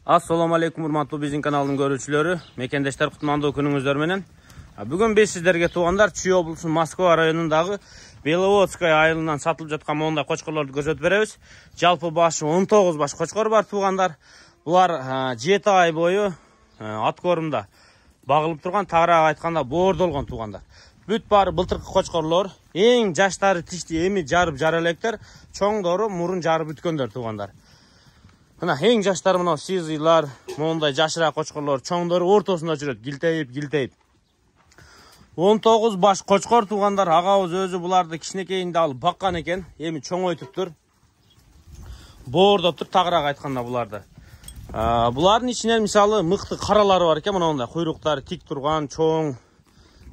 Assalamu alaikum урматтуу биздин каналдын көрүүчүлөрү. Мекендештер кутмандуу күнүңүздөр менен. Бүгүн биз сиздерге туугандар Чүй облусунун Москва районундагы Беловодская айылынан сатылып жаткан мондай кочкорлорду көрсөтүп беребиз. Жалпы башы 19 баш кочкор бар туугандар. Булар 7 ай бою ат корумда багылып турган, тагыраак айтканда боордолгон туугандар. Бүт баары былтыркы кочкорлор, эң жаштары тишти эми жарып жара электер, чоңдору мурун жарып бүткөндөр туугандар. Мына эң жаштары мына сизыйлар, мондай жашыраак кочкорлор, чоңдору ортосунда жүрөт, гилтейип. 19 баш кочкор туугандар, агабыз өзү буларды кичинекейинде алып баккан экен, эми чоңойтуптур. Боордоптур, тагыраак айтканда буларды. Булардын ичинен мисалы мыкты каралары бар экен, мондай куйруктары тик турган, чоң,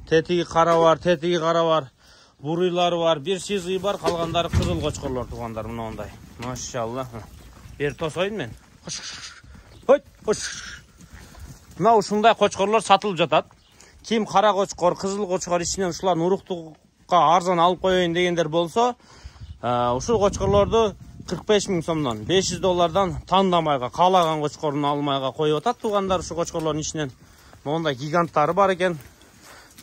тетиги кара бар, буруйлары бар, бир сизый бар, калгандары кызыл кочкорлор туугандар, мондай. Машалла. Бер тосойн мен. Мына ушундай кочкорлор сатылып жатат. Ким кара кочкор, кызыл кочкор ичинен ушулардын уруктукка арзан алып коеюн дегендер болсо, ушул кочкорлорду 45 000 сомдон, $500 тандамайга, каалаган кочкорун алмайга коюп атат туугандар. Ушу кочкорлордун ичинен мондай гиганттары бар экен.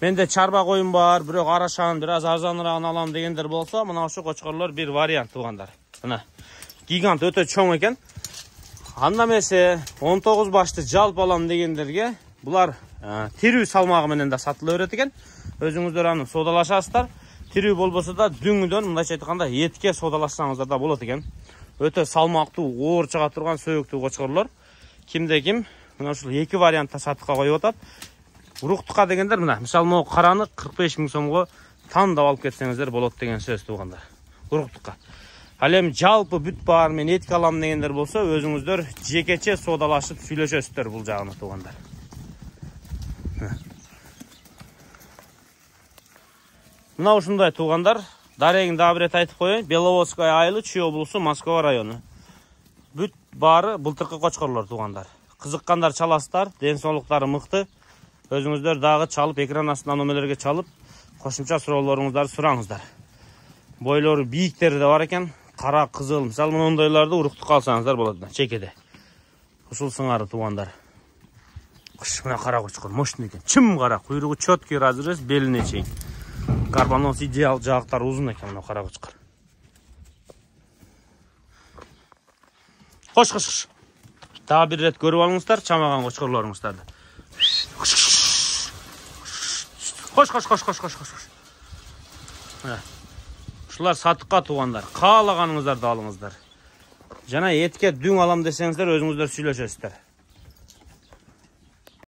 Менде чарба коюм бар, бирок арашан, бир аз арзаныраак алам дегендер болсо, мына ушу кочкорлор бир вариант туугандар. Мына гигант өтө чоң экен. Анда эмесе 19 башты жалпы алам дегендерге булар тирүү салмагы менен да сатыла берет экен. Өзүңүздөр аны содалашасыздар. Тирүү болбосо да дүңүдөн мындайча айтканда этке содалашсаңыздар да болот экен. Өтө салмактуу, оор чыга турган сөйүктүү кочкорлор. Кимде ким мына ушул эки вариантта сатыкка коюп атат. Уруктукка дегендер мына мисалы могу караны 45 000 сомго тандап алып кетсеңиздер болот деген сөз туугандар. Уруктукка. Ал эми жалпы бүт баар мен этик алам дегендер болсо, өзүңүздөр жекече содалашып сүйлөшөсүздөр бул жагына туугандар. Мына ушундай туугандар, дарегин дагы бир рет айтып коеюн. Беловодская айылы, Чүй облусу, Москва району. Бүт баары былтыркы кочкорлор туугандар. Кызыккандар чаласыздар, ден соолуктары мыкты. Өзүңүздөр дагы чалып, экран астынан номерлерге чалып, кошумча суроолоруңуздарды сураңыздар. Бойлору бийиктери да бар экен. Кара, кызыл, мисалы мындай уруктукка алсаңыздар болот да, чекеде. Ушул сыңары туугандар. Мына кара кочкор мощный экен. Чым кара, куйругу чөткөй разрез, белине чейин. Карбонос идеал, жагыктары узун экен мына кара кочкор. Кош. Дагы бир рет көрүп алыңыздар чамаган кочкорлоруңуздарды. Кош. Ушулар сатыкка туугандар. Каалаганыңыздарды алыңыздар. Жана этке дүң алам десеңиздер, өзүңүздөр сүйлөшөсүздөр.